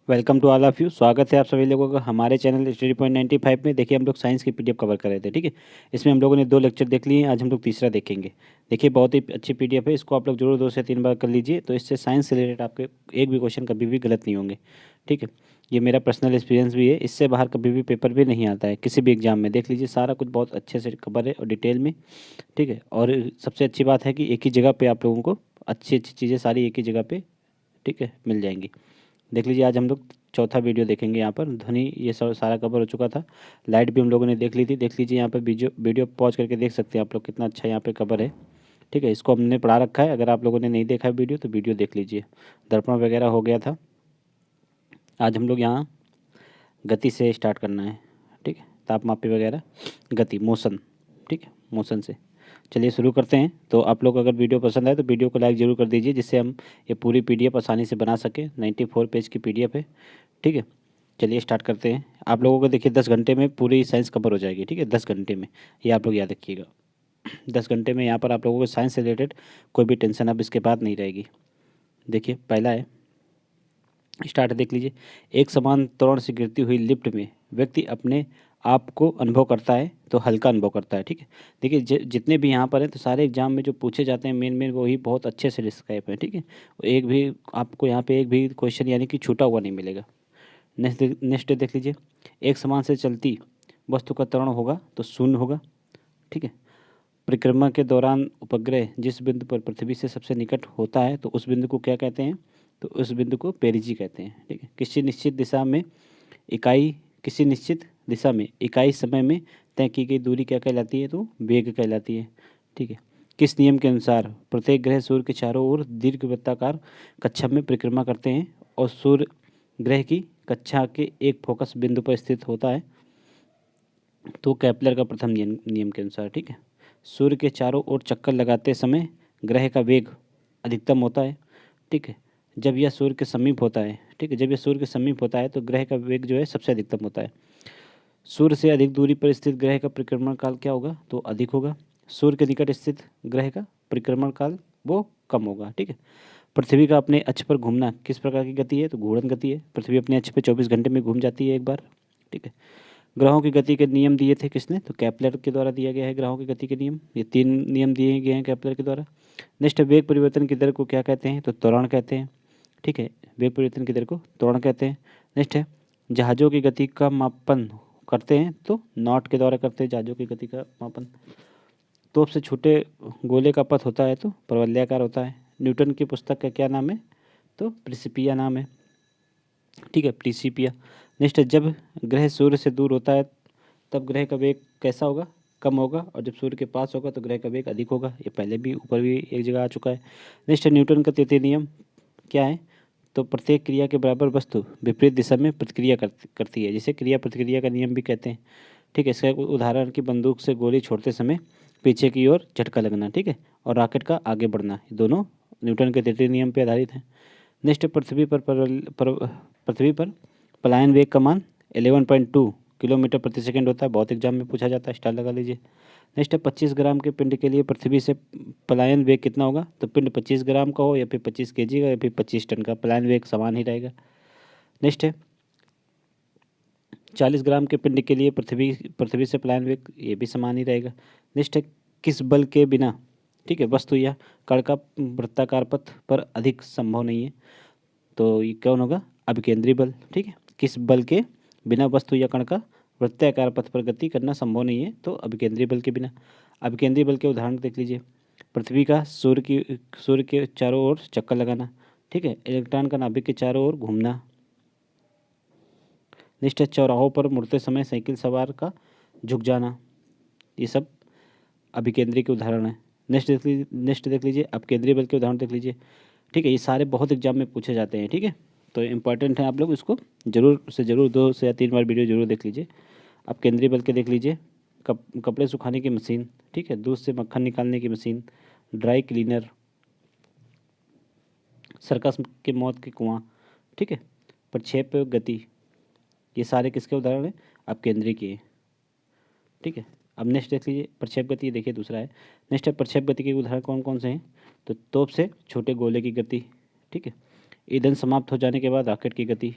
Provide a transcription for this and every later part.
Welcome to all of you. स्वागत है आप सभी लोगों का हमारे चैनल स्टडी पॉइंट 95 में। देखिए, हम लोग साइंस की पीडीएफ कवर कर रहे थे, ठीक है। इसमें हम लोगों ने 2 लेक्चर देख लिए हैं, आज हम लोग तीसरा देखेंगे। देखिए, बहुत ही अच्छी पीडीएफ है, इसको आप लोग जरूर 2 से 3 बार कर लीजिए, तो इससे साइंस से रिलेटेड आपके एक भी क्वेश्चन कभी भी गलत नहीं होंगे, ठीक है। ये मेरा पर्सनल एक्सपीरियंस भी है, इससे बाहर कभी भी पेपर भी नहीं आता है किसी भी एग्जाम में। देख लीजिए, सारा कुछ बहुत अच्छे से कवर है और डिटेल में, ठीक है। और सबसे अच्छी बात है कि एक ही जगह पे आप लोगों को अच्छी अच्छी चीज़ें सारी एक ही जगह पे, ठीक है, मिल जाएंगी। देख लीजिए, आज हम लोग चौथा वीडियो देखेंगे। यहाँ पर ध्वनि ये सब सारा कवर हो चुका था। लाइट भी हम लोगों ने देख ली थी। देख लीजिए, यहाँ पर वीडियो वीडियो पॉज करके देख सकते हैं आप लोग, कितना अच्छा यहाँ पे कवर है, ठीक है। इसको हमने पढ़ा रखा है, अगर आप लोगों ने नहीं देखा है वीडियो तो वीडियो देख लीजिए। दर्पण वगैरह हो गया था। आज हम लोग यहाँ गति से स्टार्ट करना है, ठीक है। तापमापी वगैरह, गति, मोशन, ठीक है, मोशन से चलिए शुरू करते हैं। तो आप लोग अगर वीडियो पसंद आए तो वीडियो को लाइक ज़रूर कर दीजिए, जिससे हम ये पूरी पीडीएफ आसानी से बना सकें। 94 पेज की पीडीएफ है, ठीक है। चलिए स्टार्ट करते हैं। आप लोगों को देखिए 10 घंटे में पूरी साइंस कवर हो जाएगी, ठीक है। 10 घंटे में, ये आप लोग याद रखिएगा। 10 घंटे में यहाँ पर आप लोगों को साइंस से रिलेटेड कोई भी टेंशन अब इसके बाद नहीं रहेगी। देखिए, पहला है, स्टार्ट देख लीजिए। एक समान त्वरण से गिरती हुई लिफ्ट में व्यक्ति अपने आप को अनुभव करता है तो हल्का अनुभव करता है, ठीक है। देखिए, जितने भी यहाँ पर हैं तो सारे एग्जाम में जो पूछे जाते हैं मेन वही बहुत अच्छे से डिस्क्राइब है, ठीक है। एक भी आपको यहाँ पे एक भी क्वेश्चन यानी कि छूटा हुआ नहीं मिलेगा। नेक्स्ट देख लीजिए। एक समान से चलती वस्तु का त्वरण होगा तो शून्य होगा, ठीक है। परिक्रमा के दौरान उपग्रह जिस बिंदु पर पृथ्वी से सबसे निकट होता है तो उस बिंदु को क्या कहते हैं? तो उस बिंदु को पेरिजी कहते हैं, ठीक है। किसी निश्चित दिशा में इकाई समय में तय की गई दूरी क्या कहलाती है? तो वेग कहलाती है, ठीक है। किस नियम के अनुसार प्रत्येक ग्रह सूर्य के चारों ओर दीर्घवृत्ताकार कक्षा में परिक्रमा करते हैं और सूर्य ग्रह की कक्षा के एक फोकस बिंदु पर स्थित होता है? तो केपलर का प्रथम नियम के अनुसार, ठीक है। सूर्य के चारों ओर चक्कर लगाते समय ग्रह का वेग अधिकतम होता है, ठीक है, जब यह सूर्य के समीप होता है, ठीक है। जब यह सूर्य के समीप होता है तो ग्रह का वेग जो है सबसे अधिकतम होता है। सूर्य से अधिक दूरी पर स्थित ग्रह का परिक्रमण काल क्या होगा? तो अधिक होगा। सूर्य के निकट स्थित ग्रह का परिक्रमण काल वो कम होगा, ठीक है। पृथ्वी का अपने अक्ष पर घूमना किस प्रकार की गति है? तो घूर्णन गति है। पृथ्वी अपने अक्ष पर 24 घंटे में घूम जाती है एक बार, ठीक है। ग्रहों की गति के नियम दिए थे किसने? तो केपलर के द्वारा दिया गया है ग्रहों की गति के नियम। ये 3 नियम दिए गए हैं केपलर के द्वारा। नेक्स्ट, वेग परिवर्तन की दर को क्या कहते हैं? तो त्वरण कहते हैं, ठीक है। वेग परिवर्तन की दर को त्वरण कहते हैं। नेक्स्ट है, जहाज़ों की गति का मापन करते हैं तो नॉट के द्वारा करते हैं जहाज़ों की गति का मापन। तोप से छोटे गोले का पथ होता है तो परवलयाकार होता है। न्यूटन की पुस्तक का क्या नाम है? तो प्रिंसिपिया नाम है, ठीक है, प्रिंसिपिया। नेक्स्ट है, जब ग्रह सूर्य से दूर होता है तब ग्रह का वेग कैसा होगा? कम होगा, और जब सूर्य के पास होगा तो ग्रह का वेग अधिक होगा। ये पहले भी ऊपर भी एक जगह आ चुका है। नेक्स्ट है, न्यूटन का तृतीय नियम क्या है? तो प्रत्येक क्रिया के बराबर वस्तु विपरीत दिशा में प्रतिक्रिया करती है, जिसे क्रिया प्रतिक्रिया का नियम भी कहते हैं, ठीक है। इसका एक उदाहरण की बंदूक से गोली छोड़ते समय पीछे की ओर झटका लगना, ठीक है, और रॉकेट का आगे बढ़ना, ये दोनों न्यूटन के तृतीय नियम पर आधारित हैं। नेक्स्ट, पृथ्वी पर पलायन वेग का मान 11.2 किलोमीटर प्रति सेकंड होता है। बहुत एग्जाम में पूछा जाता है, स्टार लगा लीजिए। नेक्स्ट है, 25 ग्राम के पिंड के लिए पृथ्वी से पलायन वेग कितना होगा? तो पिंड 25 ग्राम का हो या फिर 25 केजी का या फिर 25 टन का, पलायन वेग समान ही रहेगा। नेक्स्ट है, 40 ग्राम के पिंड के लिए पृथ्वी से पलायन वेग ये भी समान ही रहेगा। नेक्स्ट है, किस बल के बिना, ठीक है, वस्तु या कण का वृत्ताकार पथ पर अधिक संभव नहीं है? तो ये कौन होगा? अभिकेंद्री बल, ठीक है। किस बल के बिना वस्तु या कण का वृत्ताकार पथ पर गति करना संभव नहीं है? तो अभिकेंद्री बल के बिना। अभिकेंद्री बल के उदाहरण देख लीजिए। पृथ्वी का सूर्य के चारों ओर चक्कर लगाना, ठीक है। इलेक्ट्रॉन का नाभिक के चारों ओर घूमना। नेक्स्ट है, चौराहों पर मुड़ते समय साइकिल सवार का झुक जाना। ये सब अभिकेंद्री के उदाहरण हैं। नेक्स्ट देख लीजिए, अपकेंद्री बल के उदाहरण देख लीजिए, ठीक है। ये सारे बहुत एग्जाम में पूछे जाते हैं, ठीक है। तो इम्पॉर्टेंट है, आप लोग इसको जरूर से जरूर 2 से या 3 बार वीडियो जरूर देख लीजिए। अब केंद्रीय बल के देख लीजिए। कपड़े सुखाने की मशीन, ठीक है, दूध से मक्खन निकालने की मशीन, ड्राई क्लीनर, सर्कस के मौत के कुआं, ठीक है, प्रक्षेप गति, ये सारे किसके उदाहरण हैं? अब केंद्रीय के, ठीक है। अब नेक्स्ट देख लीजिए, प्रक्षेप गति, देखिए दूसरा है। नेक्स्ट है, प्रक्षेप गति के उदाहरण कौन कौन से हैं? तो तोप से छोटे गोले की गति, ठीक है। ईंधन समाप्त हो जाने के बाद रॉकेट की गति,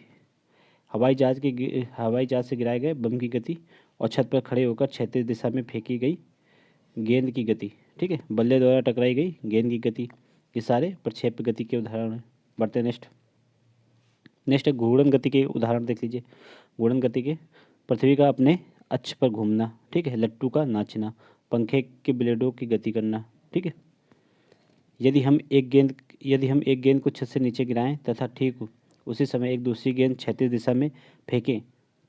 हवाई जहाज से गिराए गए बम की गति और छत पर खड़े होकर क्षैतिज दिशा में फेंकी गई गेंद की गति, ठीक है, बल्ले द्वारा टकराई गई गेंद की गति, ये सारे प्रक्षेप गति के उदाहरण हैं। बढ़ते नेक्स्ट। नेक्स्ट है घूर्णन गति के उदाहरण देख लीजिए। घूर्णन गति के पृथ्वी का अपने अक्ष पर घूमना, ठीक है, लट्टू का नाचना, पंखे के ब्लेडों की गति करना, ठीक है। यदि हम एक गेंद को छत से नीचे गिराएं तथा ठीक उसी समय एक दूसरी गेंद क्षैतिज दिशा में फेंकें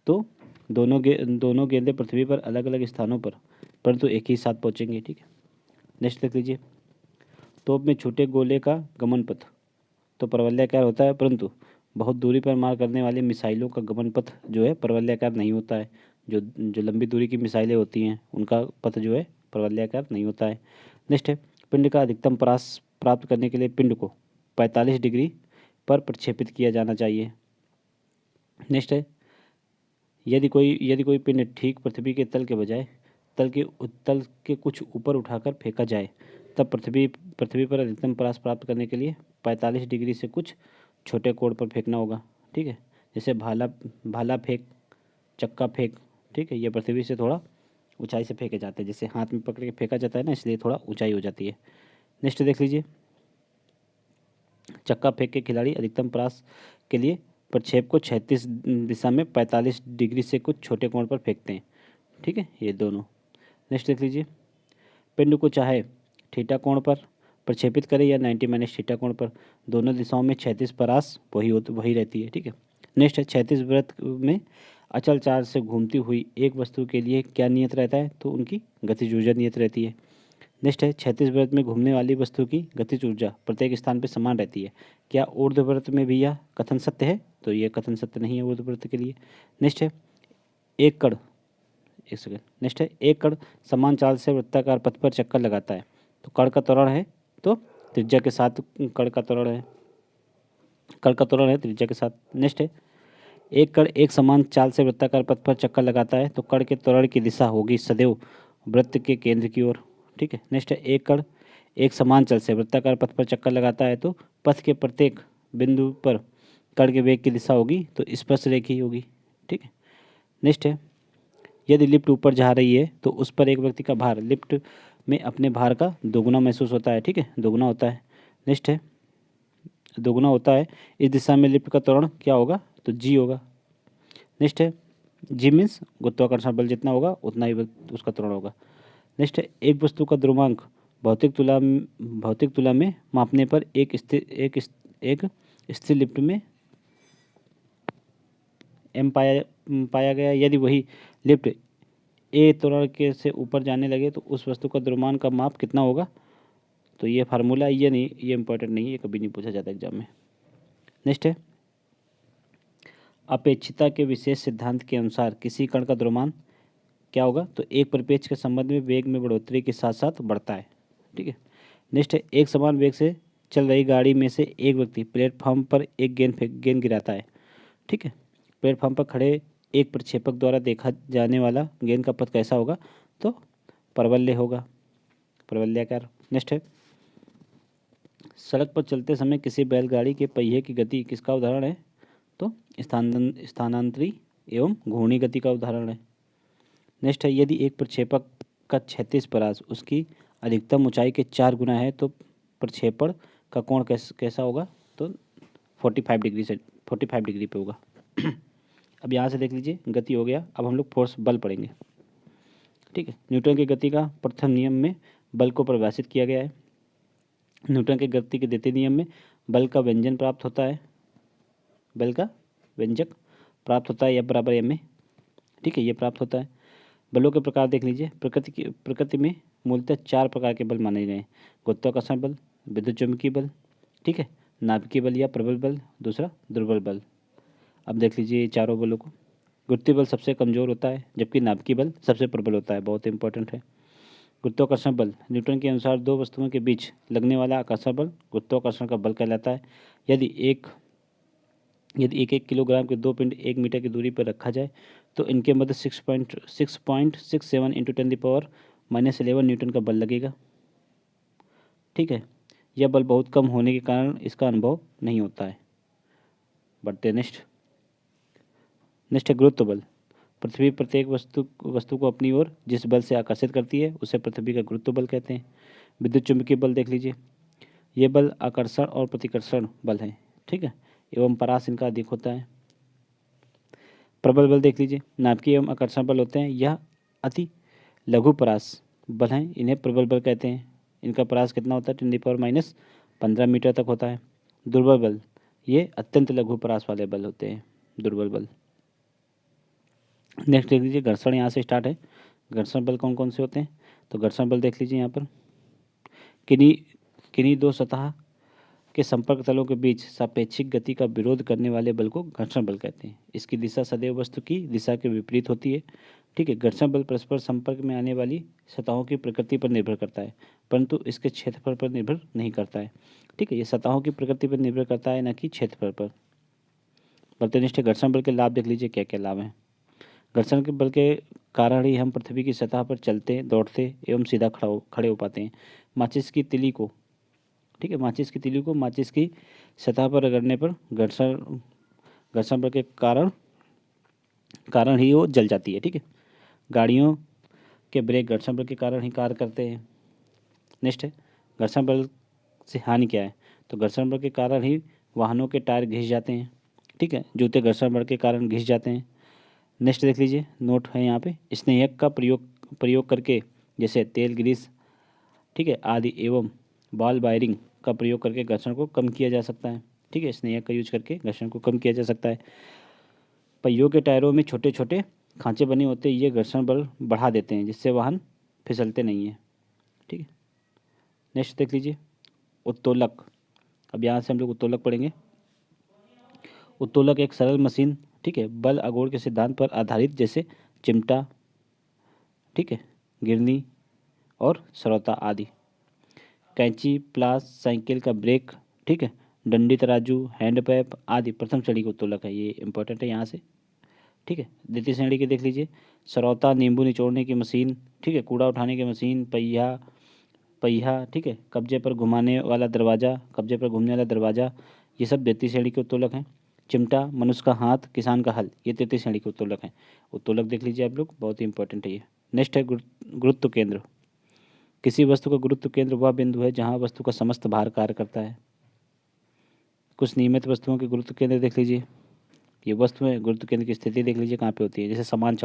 तो दोनों गेंदें पृथ्वी पर अलग अलग स्थानों पर परंतु एक ही साथ पहुंचेंगे, ठीक है। नेक्स्ट देख लीजिए। तोप में छोटे गोले का गमन पथ तो परवलयाकार होता है, परंतु बहुत दूरी पर मार करने वाली मिसाइलों का गमन पथ जो है परवलयाकार नहीं होता है। जो लंबी दूरी की मिसाइलें होती हैं उनका पथ जो है परवलयाकार नहीं होता है। नेक्स्ट है पिंड का अधिकतम परास प्राप्त करने के लिए पिंड को 45 डिग्री पर प्रक्षेपित किया जाना चाहिए। नेक्स्ट है यदि कोई पिंड ठीक पृथ्वी के तल के बजाय तल के कुछ ऊपर उठाकर फेंका जाए तब पृथ्वी पर अधिकतम परास प्राप्त करने के लिए 45 डिग्री से कुछ छोटे कोण पर फेंकना होगा, ठीक है। जैसे भाला फेंक, चक्का फेंक, ठीक है, ये पृथ्वी से थोड़ा ऊंचाई से फेंके जाते हैं, जैसे हाथ में पकड़ के फेंका जाता है ना, इसलिए थोड़ा ऊंचाई हो जाती है। नेक्स्ट देख लीजिए। चक्का फेंक के खिलाड़ी अधिकतम परास के लिए प्रक्षेप को 36 दिशा में 45 डिग्री से कुछ छोटे कोण पर फेंकते हैं, ठीक है, ये दोनों। नेक्स्ट देख लीजिए। पिंड को चाहे थीटा कोण पर प्रक्षेपित करें या 90 माइनस थीटा कोण पर, दोनों दिशाओं में 36 परास वही रहती है, ठीक है। नेक्स्ट है 36 वृत्त में अचल चार्ज से घूमती हुई एक वस्तु के लिए क्या नियत रहता है, तो उनकी गतिज ऊर्जा नियत रहती है। नेक्स्ट है 36 वृत्त में घूमने वाली वस्तु की गतिज ऊर्जा प्रत्येक स्थान पर समान रहती है। क्या ऊर्ध्ववृत्त में भी यह कथन सत्य है, तो यह कथन सत्य नहीं है ऊर्ध्ववृत्त के लिए। नेक्स्ट है एक कण समान चाल से वृत्ताकार पथ पर चक्कर लगाता है तो कण का त्वरण है, तो त्रिज्या के साथ कण का त्वरण है त्रिज्या के साथ। नेक्स्ट है एक कण एक समान चाल से वृत्ताकार पथ पर चक्कर लगाता है तो कण के त्वरण की दिशा होगी सदैव वृत्त के केंद्र की ओर, ठीक है। नेक्स्ट है एक कण एक समान चाल से वृत्ताकार पथ पर चक्कर लगाता है तो पथ के प्रत्येक बिंदु पर कण के वेग की दिशा होगी तो स्पर्श रेखी होगी, ठीक है। नेक्स्ट है यदि लिफ्ट ऊपर जा रही है तो उस पर एक व्यक्ति का भार लिफ्ट में अपने भार का दोगुना महसूस होता है, ठीक है, दोगुना होता है। नेक्स्ट है दोगुना होता है, इस दिशा में लिफ्ट का त्वरण क्या होगा, तो जी होगा। नेक्स्ट है जी मीन्स गुरुत्वाकर्षण बल जितना होगा उतना ही उसका त्वरण होगा। नेक्स्ट है एक वस्तु का द्रव्यांक भौतिक तुला में मापने पर एक स्थिर लिफ्ट में एम पाया गया। यदि वही लिफ्ट ए त्वरण के से ऊपर जाने लगे तो उस वस्तु का द्रव्यमान का माप कितना होगा, तो ये फार्मूला ये नहीं, ये इंपॉर्टेंट नहीं है, ये कभी नहीं पूछा जाता एग्जाम में। नेक्स्ट है अपेक्षिता के विशेष सिद्धांत के अनुसार किसी कण का द्रव्यमान क्या होगा, तो एक परिपेक्ष के संबंध में वेग में बढ़ोतरी के साथ साथ बढ़ता है, ठीक है। नेक्स्ट है एक समान वेग से चल रही गाड़ी में से एक व्यक्ति प्लेटफॉर्म पर एक गेंद गिराता है, ठीक है। प्लेटफॉर्म पर खड़े एक प्रक्षेपक द्वारा देखा जाने वाला गेंद का पथ कैसा होगा, तो परवलय होगा, परवलयाकार। नेक्स्ट है सड़क पर चलते समय किसी बैलगाड़ी के पहिए की गति किसका उदाहरण है, तो स्थानांतरी एवं घूर्णी गति का उदाहरण है। नेक्स्ट है यदि एक प्रक्षेपक का 36 परास उसकी अधिकतम ऊंचाई के 4 गुना है तो प्रक्षेपण का कोण कैसा होगा, तो 45 डिग्री पे होगा। अब यहाँ से देख लीजिए गति हो गया, अब हम लोग फोर्स बल पढ़ेंगे, ठीक है। न्यूटन की गति का प्रथम नियम में बल को परिभाषित किया गया है। न्यूटन के गति के द्वितीय नियम में बल का व्यंजक प्राप्त होता है, F बराबर m में, ठीक है, ये प्राप्त होता है। बलों के प्रकार देख लीजिए। प्रकृति में मूलतः 4 प्रकार के बल माने गए हैं। गुरुत्वाकर्षण बल, विद्युत चुंबकीय बल, ठीक है, नाभिकीय बल या प्रबल बल, दूसरा दुर्बल बल। अब देख लीजिए चारों बलों को। गुरुत्वीय बल सबसे कमज़ोर होता है जबकि नाभिकीय बल सबसे प्रबल होता है, बहुत इंपॉर्टेंट है। गुरुत्वाकर्षण बल न्यूटन के अनुसार दो वस्तुओं के बीच लगने वाला आकर्षण बल गुरुत्वाकर्षण का बल कहलाता है। यदि एक किलोग्राम के 2 पिंड 1 मीटर की दूरी पर रखा जाए तो इनके मध्य 6.67 इंटू 10⁻11 न्यूटन का बल लगेगा, ठीक है। यह बल बहुत कम होने के कारण इसका अनुभव नहीं होता है। बढ़ते नेक्स्ट। नेक्स्ट है गुरुत्व बल। पृथ्वी प्रत्येक वस्तु को अपनी ओर जिस बल से आकर्षित करती है उसे पृथ्वी का गुरुत्व बल कहते हैं। विद्युत चुंबकीय बल देख लीजिए, ये बल आकर्षण और प्रतिकर्षण बल है, ठीक है, एवं परास इनका अधिक होता है। प्रबल बल देख लीजिए, नाभिकीय एवं आकर्षण बल होते हैं, यह अति लघु परास बल हैं, इन्हें प्रबल बल कहते हैं। इनका परास कितना होता है, 10⁻⁻15 मीटर तक होता है। दुर्बल बल, ये अत्यंत लघु परास वाले बल होते हैं, दुर्बल बल। नेक्स्ट देख लीजिए, घर्षण यहाँ से स्टार्ट है। घर्षण बल कौन कौन से होते हैं, तो घर्षण बल देख लीजिए यहाँ पर, किन्हीं दो सतह के संपर्क तलों के बीच सापेक्षिक गति का विरोध करने वाले बल को घर्षण बल कहते हैं। इसकी दिशा सदैव वस्तु की दिशा के विपरीत होती है, ठीक है। घर्षण बल परस्पर संपर्क में आने वाली सतहों की प्रकृति पर निर्भर करता है, परंतु इसके क्षेत्रफल पर निर्भर नहीं करता है, ठीक है। ये सतहों की प्रकृति पर निर्भर करता है, न कि क्षेत्रफल पर। प्रतिनिष्ठ घर्षण बल के लाभ देख लीजिए क्या क्या लाभ हैं। घर्षण के बल के कारण ही हम पृथ्वी की सतह पर चलते, दौड़ते एवं सीधा खड़े हो पाते हैं। माचिस की तिली को, ठीक है, माचिस की सतह पर रगड़ने पर घर्षण बल के कारण ही वो जल जाती है, ठीक है। गाड़ियों के ब्रेक घर्षण बल के कारण ही कार्य करते हैं। नेक्स्ट है, घर्षण बल से हानि क्या है, तो घर्षण बल के कारण ही वाहनों के टायर घिस जाते हैं, ठीक है। जूते घर्षण बल के कारण घिस जाते हैं। नेक्स्ट देख लीजिए, नोट है यहाँ पे, स्नेहक का प्रयोग करके, जैसे तेल, ग्रीस, ठीक है, आदि एवं बॉल वायरिंग का प्रयोग करके घर्षण को कम किया जा सकता है, ठीक है। स्नेहक का यूज करके घर्षण को कम किया जा सकता है। पहियों के टायरों में छोटे छोटे खांचे बने होते हैं, ये घर्षण बल बढ़ा देते हैं, जिससे वाहन फिसलते नहीं हैं, ठीक है। नेक्स्ट देख लीजिए, उत्तोलक। अब यहाँ से हम लोग उत्तोलक पढ़ेंगे। उत्तोलक एक सरल मशीन, ठीक है, बल आघूर्ण के सिद्धांत पर आधारित, जैसे चिमटा, ठीक है, गिरनी और सरौता आदि। कैंची, प्लास, साइकिल का ब्रेक, ठीक है, डंडी, तराजू, हैंड पैप आदि प्रथम श्रेणी के उत्तोलक है, ये इंपॉर्टेंट है यहाँ से, ठीक है। द्वितीय श्रेणी के देख लीजिए, सरौता, नींबू निचोड़ने की मशीन, ठीक है, कूड़ा उठाने की मशीन, पहिया, ठीक है, कब्जे पर घुमाने वाला दरवाज़ा, कब्जे पर घूमने वाला दरवाज़ा, ये सब द्वितीय श्रेणी के उत्तोलक हैं। चिमटा, मनुष्य का हाथ, किसान का हल, ये तृतीय श्रेणी के उत्तोलक हैं। उत्तोलक देख लीजिए आप लोग, बहुत ही इंपॉर्टेंट है ये। नेक्स्ट है गुरुत्व केंद्र। किसी वस्तु का गुरुत्व केंद्र वह बिंदु है जहाँ वस्तु का समस्त भार कार्य करता है। कुछ नियमित वस्तुओं के गुरुत्व केंद्र देख लीजिए, ये वस्तु है, गुरुत्व केंद्र की स्थिति देख लीजिए कहाँ पे होती है। जैसे समान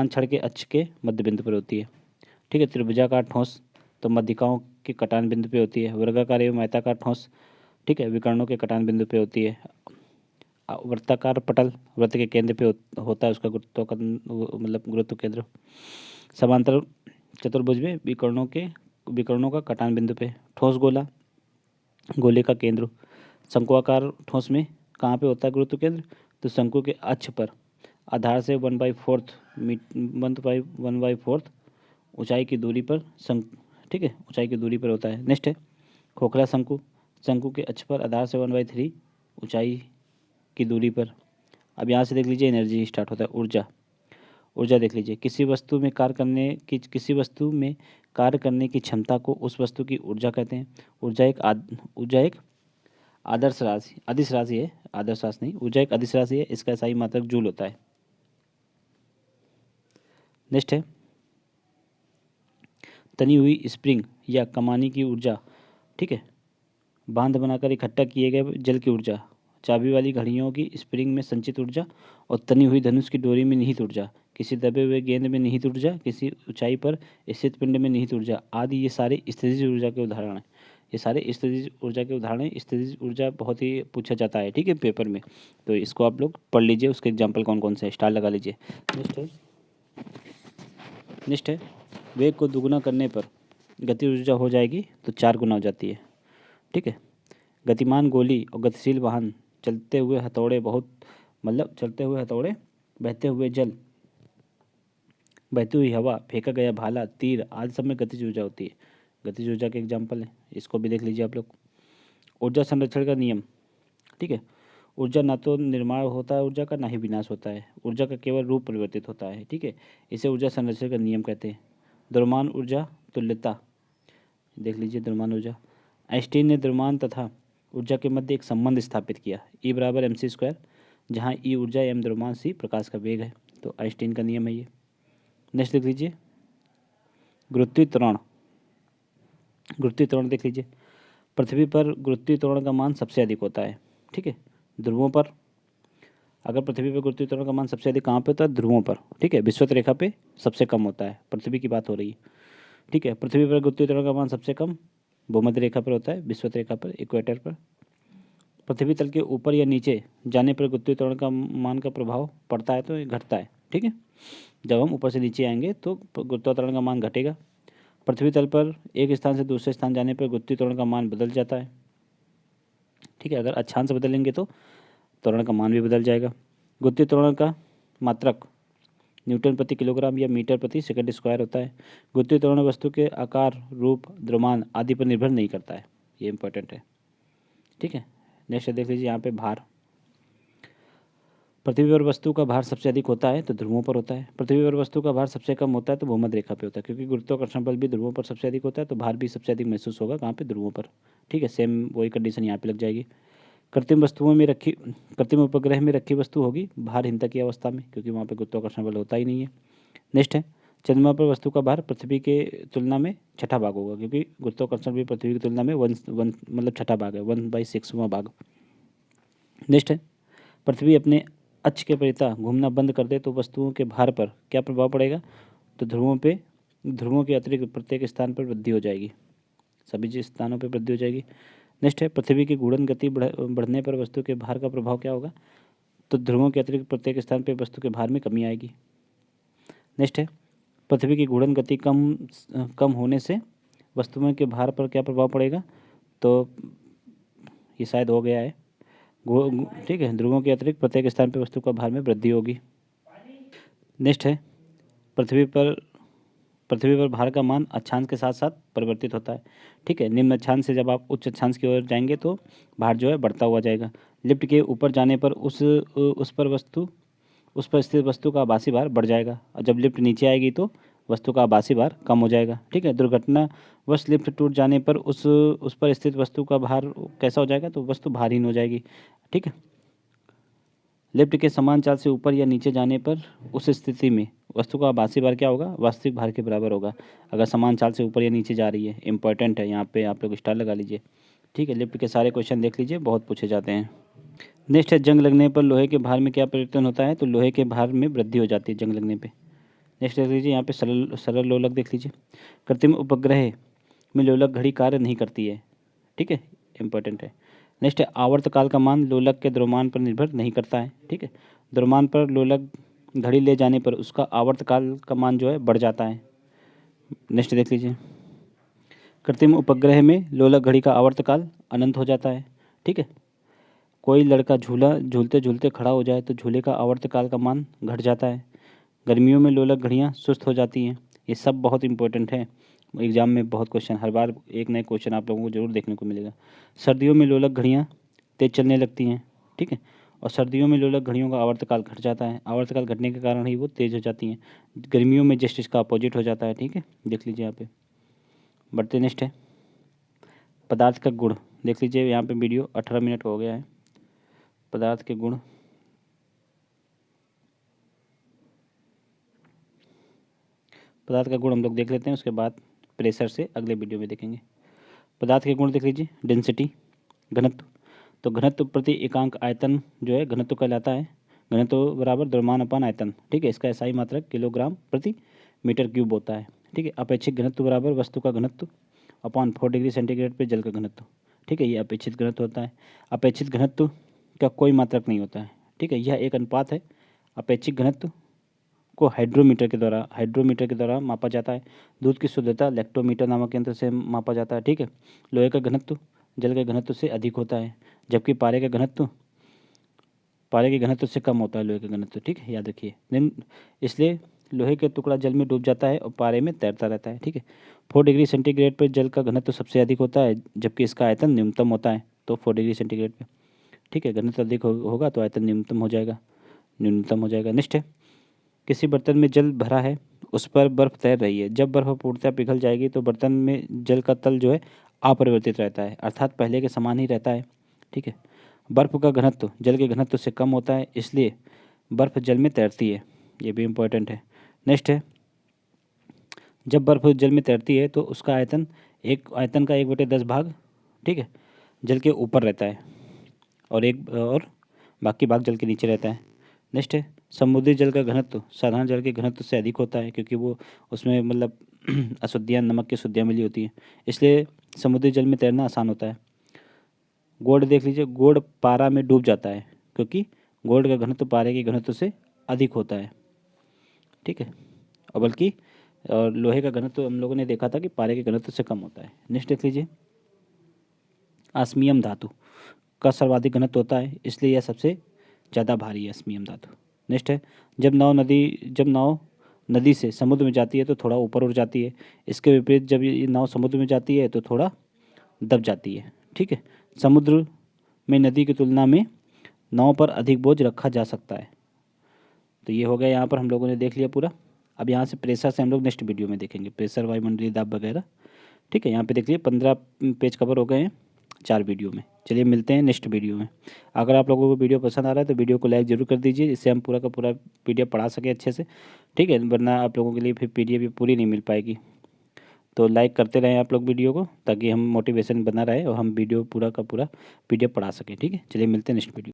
छड़ के अक्ष के मध्य बिंदु पर होती है, ठीक है। त्रिभुजाकार ठोस तो मध्यिकाओं के कटान बिंदु पे होती है। वर्गाकार एवं आयताकार ठोस, ठीक है, विकर्णों के कटान बिंदु पे होती है। वृत्ताकार पटल वृत्त के केंद्र पे होता है उसका गुरुत्व केंद्र। समांतर चतुर्भुज में विकर्णों का कटान बिंदु पे। ठोस गोले का केंद्र। शंकुआकार ठोस में कहाँ पे होता है गुरुत्व केंद्र, तो शंकु के अक्ष पर आधार से 1/4 ऊंचाई की दूरी पर ठीक है, ऊंचाई की दूरी पर होता है। नेक्स्ट है खोखला शंकु के अक्ष पर आधार से 1/3 ऊंचाई की दूरी पर। अब यहाँ से देख लीजिए एनर्जी स्टार्ट होता है। ऊर्जा देख लीजिए, किसी वस्तु में कार्य करने की क्षमता को उस वस्तु की ऊर्जा कहते हैं। ऊर्जा एक अदिश राशि है, आदर्श राशि नहीं, ऊर्जा एक अदिश राशि है, इसका सही मात्रक जूल होता है। नेक्स्ट है तनी हुई स्प्रिंग या कमानी की ऊर्जा, ठीक है, बांध बनाकर इकट्ठा किए गए जल की ऊर्जा, चाबी वाली घड़ियों की स्प्रिंग में संचित ऊर्जा और तनी हुई धनुष की डोरी में निहित ऊर्जा, किसी दबे हुए गेंद में निहित ऊर्जा, किसी ऊंचाई पर स्थित पिंड में निहित ऊर्जा आदि, ये सारे स्थितिज ऊर्जा के उदाहरण हैं। ये सारे स्थितिज ऊर्जा के उदाहरण हैं। स्थितिज ऊर्जा बहुत ही पूछा जाता है, ठीक है, पेपर में, तो इसको आप लोग पढ़ लीजिए, उसके एग्जाम्पल कौन कौन से हैं, स्टार लगा लीजिए। नेक्स्ट है वेग को दुगुना करने पर गति ऊर्जा हो जाएगी तो 4 गुना हो जाती है, ठीक है। गतिमान गोली और गतिशील वाहन, चलते हुए हथौड़े, बहते हुए जल, बहती हुई हवा, फेंका गया भाला, तीर आदि सब में गतिज ऊर्जा होती है। गतिज ऊर्जा के एग्जाम्पल है, इसको भी देख लीजिए आप लोग। ऊर्जा संरक्षण का नियम, ठीक है, ऊर्जा ना तो निर्माण होता है ऊर्जा का, ना ही विनाश होता है। ऊर्जा का केवल रूप परिवर्तित होता है, ठीक है, इसे ऊर्जा संरक्षण का नियम कहते हैं। द्रव्यमान ऊर्जा तुल्यता देख लीजिए, द्रव्यमान ऊर्जा। आइंस्टीन ने द्रव्यमान तथा ऊर्जा के मध्य एक संबंध स्थापित किया, E = mc²। जहाँ ई ऊर्जा, एम द्रव्यमान, सी प्रकाश का वेग है। तो आइंस्टीन का नियम है ये। नेक्स्ट देख लीजिए गुरुत्वीय त्वरण। गुरुत्वीय त्वरण देख लीजिए, पृथ्वी पर गुरुत्वीय त्वरण का मान सबसे अधिक होता है। ठीक है, ध्रुवों पर, अगर पृथ्वी पर गुरुत्वीय त्वरण का मान सबसे अधिक कहाँ पे होता है? ध्रुवों पर। ठीक है, विषुवत रेखा पे सबसे कम होता है, पृथ्वी की बात हो रही है। ठीक है, पृथ्वी पर गुरुत्वीय त्वरण का मान सबसे कम भूमध्य रेखा पर होता है, विषुवत रेखा पर, इक्वेटर पर। पृथ्वी तल के ऊपर या नीचे जाने पर गुरुत्वीय त्वरण का मान का प्रभाव पड़ता है तो ये घटता है। ठीक है, जब हम ऊपर से नीचे आएंगे तो गुरुत्वीय त्वरण का मान घटेगा। पृथ्वी तल पर एक स्थान से दूसरे स्थान जाने पर गुरुत्वीय त्वरण का मान बदल जाता है। ठीक है, अगर अक्षांश बदलेंगे तो त्वरण का मान भी बदल जाएगा। गुरुत्वीय त्वरण का मात्रक न्यूटन प्रति किलोग्राम या मीटर प्रति सेकंड स्क्वायर होता है। गुरुत्वीय त्वरण वस्तु के आकार, रूप, द्रव्यमान आदि पर निर्भर नहीं करता है, ये इंपॉर्टेंट है। ठीक है, नेक्स्ट देख लीजिए यहाँ पे भार। पृथ्वी पर वस्तु का भार सबसे अधिक होता है तो ध्रुवों पर होता है। पृथ्वी पर वस्तु का भार सबसे कम होता है तो भूमध्य रेखा पे होता है, क्योंकि गुरुत्वाकर्षण बल भी ध्रुवों पर सबसे अधिक होता है तो भार भी सबसे अधिक महसूस होगा कहाँ पे? ध्रुवों पर। ठीक है, सेम वही कंडीशन यहाँ पे लग जाएगी। कृत्रिम उपग्रह में रखी वस्तु होगी भारहीनता की अवस्था में, क्योंकि वहाँ पे गुरुत्वाकर्षण बल होता ही नहीं है। नेक्स्ट है चंद्रमा पर वस्तु का भार पृथ्वी के तुलना में छठा भाग होगा, क्योंकि गुरुत्वाकर्षण भी पृथ्वी की तुलना में वन मतलब छठा भाग है, 1/6वां भाग। नेक्स्ट है पृथ्वी अपने अक्ष के परितः घूमना बंद कर दे तो वस्तुओं के भार पर क्या प्रभाव पड़ेगा? तो ध्रुवों के अतिरिक्त प्रत्येक स्थान पर वृद्धि हो जाएगी, सभी स्थानों पर वृद्धि हो जाएगी। नेक्स्ट है पृथ्वी की घूर्णन गति बढ़ने पर वस्तु के भार का प्रभाव क्या होगा? तो ध्रुवों के अतिरिक्त प्रत्येक स्थान पर वस्तु के भार में कमी आएगी। नेक्स्ट है पृथ्वी की घूर्णन गति कम होने से वस्तुओं के भार पर क्या प्रभाव पड़ेगा? तो ये शायद हो गया है। ठीक है, ध्रुवों के अतिरिक्त प्रत्येक स्थान पर वस्तु का भार में वृद्धि होगी। नेक्स्ट है पृथ्वी पर भार का मान अक्षांश के साथ साथ परिवर्तित होता है। ठीक है, निम्न अक्षांश से जब आप उच्च अक्षांश की ओर जाएंगे तो भार जो है बढ़ता हुआ जाएगा। लिफ्ट के ऊपर जाने पर उस पर स्थित वस्तु का आभासी भार बढ़ जाएगा, और जब लिफ्ट नीचे आएगी तो वस्तु का आभासी भार कम हो जाएगा। ठीक है, दुर्घटनावश लिफ्ट टूट जाने पर उस पर स्थित वस्तु का भार कैसा हो जाएगा? तो वस्तु भारहीन हो जाएगी। ठीक है, लिफ्ट के समान चाल से ऊपर या नीचे जाने पर उस स्थिति में वस्तु का आभासी भार क्या होगा? वास्तविक भार के बराबर होगा, अगर समान चाल से ऊपर या नीचे जा रही है। इंपॉर्टेंट है, यहाँ पे आप लोग स्टार लगा लीजिए। ठीक है, लिफ्ट के सारे क्वेश्चन देख लीजिए, बहुत पूछे जाते हैं। नेक्स्ट है जंग लगने पर लोहे के भार में क्या परिवर्तन होता है? तो लोहे के भार में वृद्धि हो जाती है जंग लगने पे। नेक्स्ट देख लीजिए यहाँ पे सरल लोलक देख लीजिए। कृत्रिम उपग्रह में लोलक घड़ी कार्य नहीं करती है। ठीक है, इंपॉर्टेंट है। नेक्स्ट है आवर्तकाल का मान लोलक के द्रव्यमान पर निर्भर नहीं करता है। ठीक है, द्रव्यमान पर लोलक घड़ी ले जाने पर उसका आवर्तकाल का मान जो है बढ़ जाता है। नेक्स्ट देख लीजिए कृत्रिम उपग्रह में लोलक घड़ी का आवर्तकाल अनंत हो जाता है। ठीक है, कोई लड़का झूला झूलते झूलते खड़ा हो जाए तो झूले का आवर्तकाल का मान घट जाता है। गर्मियों में लोलक घड़ियाँ सुस्त हो जाती हैं। ये सब बहुत इंपॉर्टेंट है, एग्जाम में बहुत क्वेश्चन, हर बार एक नए क्वेश्चन आप लोगों को जरूर देखने को मिलेगा। सर्दियों में लोलक घड़ियाँ तेज चलने लगती हैं। ठीक है, और सर्दियों में लोलक घड़ियों का आवर्तकाल घट जाता है, आवर्तकाल घटने के कारण ही वो तेज़ हो जाती हैं। गर्मियों में जस्ट इसका अपोजिट हो जाता है। ठीक है, देख लीजिए यहाँ पे। बढ़ते नेक्स्ट है पदार्थ का गुण देख लीजिए, यहाँ पे वीडियो 18 मिनट हो गया है। पदार्थ के गुण, पदार्थ का गुण हम लोग देख लेते हैं, उसके बाद प्रेशर से अगले वीडियो में देखेंगे। पदार्थ के गुण देख लीजिए, डेंसिटी घनत्व, तो घनत्व प्रति एकांक आयतन जो है घनत्व कहलाता है। घनत्व बराबर द्रव्यमान अपान आयतन। ठीक है, इसका एसआई मात्रक किलोग्राम प्रति मीटर क्यूब होता है। ठीक है, अपेक्षित घनत्व बराबर वस्तु का घनत्व अपान 4 डिग्री सेंटीग्रेड पर जल का घनत्व। ठीक है, ये अपेक्षित घनत्व होता है। अपेक्षित घनत्व का कोई मात्रक नहीं होता है। ठीक है, यह एक अनुपात है। अपेक्षित घनत्व को हाइड्रोमीटर के द्वारा मापा जाता है। दूध की शुद्धता लैक्टोमीटर नामक यंत्र से मापा जाता है। ठीक है, लोहे का घनत्व जल के घनत्व से अधिक होता है, जबकि पारे के घनत्व से कम होता है लोहे का घनत्व। ठीक है, याद रखिए। इसलिए लोहे के टुकड़ा जल में डूब जाता है और पारे में तैरता रहता है। ठीक है, 4 डिग्री सेंटीग्रेड पर जल का घनत्व सबसे अधिक होता है, जबकि इसका आयतन न्यूनतम होता है। तो 4 डिग्री सेंटीग्रेड पर, ठीक है, घनत्व अधिक होगा तो आयतन न्यूनतम हो जाएगा। नेक्स्ट है किसी बर्तन में जल भरा है, उस पर बर्फ तैर रही है। जब बर्फ पूर्णतः पिघल जाएगी तो बर्तन में जल का तल जो है अपरिवर्तित रहता है, अर्थात पहले के समान ही रहता है। ठीक है, बर्फ़ का घनत्व जल के घनत्व से कम होता है, इसलिए बर्फ़ जल में तैरती है। ये भी इम्पोर्टेंट है। नेक्स्ट है, जब बर्फ़ जल में तैरती है तो उसका आयतन का 1/10 भाग, ठीक है, जल के ऊपर रहता है और बाकी भाग जल के नीचे रहता है। नेक्स्ट है, समुद्री जल का घनत्व साधारण जल के घनत्व से अधिक होता है, क्योंकि वो उसमें मतलब अशुद्धियाँ, नमक की शुद्धियाँ मिली होती हैं, इसलिए समुद्री जल में तैरना आसान होता है। गोल्ड देख लीजिए, गोल्ड पारा में डूब जाता है, क्योंकि गोल्ड का घनत्व पारे के घनत्व से अधिक होता है, ठीक है, और लोहे का घनत्व हम लोगों ने देखा था कि पारे के घनत्व से कम होता है। नेक्स्ट देख लीजिए, ऑस्मियम धातु का सर्वाधिक घनत्व होता है, इसलिए यह सबसे ज़्यादा भारी है, ऑस्मियम धातु। नेक्स्ट है, जब नाव नदी से समुद्र में जाती है तो थोड़ा ऊपर उड़ जाती है, इसके विपरीत जब ये नाव समुद्र में जाती है तो थोड़ा दब जाती है, ठीक है। समुद्र में नदी की तुलना में नाव पर अधिक बोझ रखा जा सकता है। तो ये हो गया, यहाँ पर हम लोगों ने देख लिया पूरा। अब यहाँ से प्रेशर से हम लोग नेक्स्ट वीडियो में देखेंगे, प्रेशर, वायुमंडलीय दाब वगैरह, ठीक है। यहाँ पे देख लीजिए 15 पेज कवर हो गए हैं 4 वीडियो में। चलिए मिलते हैं नेक्स्ट वीडियो में। अगर आप लोगों को वीडियो पसंद आ रहा है तो वीडियो को लाइक ज़रूर कर दीजिए, इससे हम पूरा का पूरा PDF पढ़ा सकें अच्छे से, ठीक है, वरना आप लोगों के लिए फिर PDF भी पूरी नहीं मिल पाएगी। तो लाइक करते रहें आप लोग वीडियो को, ताकि हम मोटिवेशन बना रहे और हम वीडियो पूरा का पूरा PDF पढ़ा सकें, ठीक है। चलिए मिलते हैं नेक्स्ट वीडियो।